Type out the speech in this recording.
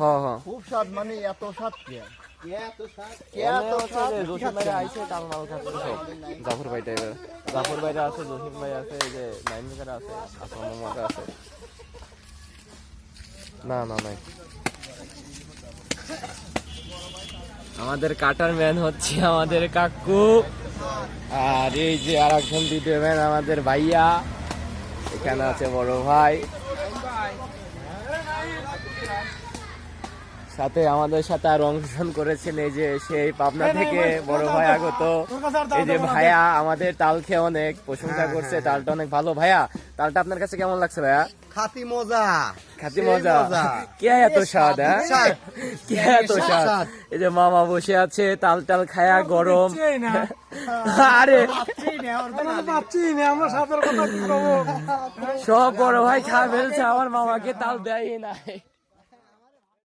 হ্যাঁ হ্যাঁ খুব স্বাদ, মানে এত স্বাদ কি জসিম ভাইরা আইছে তাল মাল খাচ্ছে সব। জাফর ভাইটা এবার জাফর ভাইরা আছে, জসিম ভাই আছে, এই যে নাইম ভাইরা আছে, আসমান মামা আছে। না না নাই, আমাদের কাটার ম্যান হচ্ছে আমাদের কাকু, আর এই যে আর একজন ভিডিও ম্যান আমাদের ভাইয়া, এখানে আছে বড় ভাই, সাথে আমাদের সাথে আর অংশগ্রহণ করেছেন এই যে সেই পাবনা থেকে বড় ভাই আগত। এই যে ভাইয়া আমাদের তাল খেয়ে অনেক প্রশংসা করছে, তালটা অনেক ভালো। ভাইয়া তালটা আপনার কাছে কেমন লাগছে ভাইয়া? খাতি মজা, খাতি মজা, কে এত স্বাদ? কে এত স্বাদ? এই যে মামা বসে আছে তাল টাল খায়া গরম। আরে সব বড় ভাই খা ফেলছে, আমার মামাকে তাল দেয় নাই।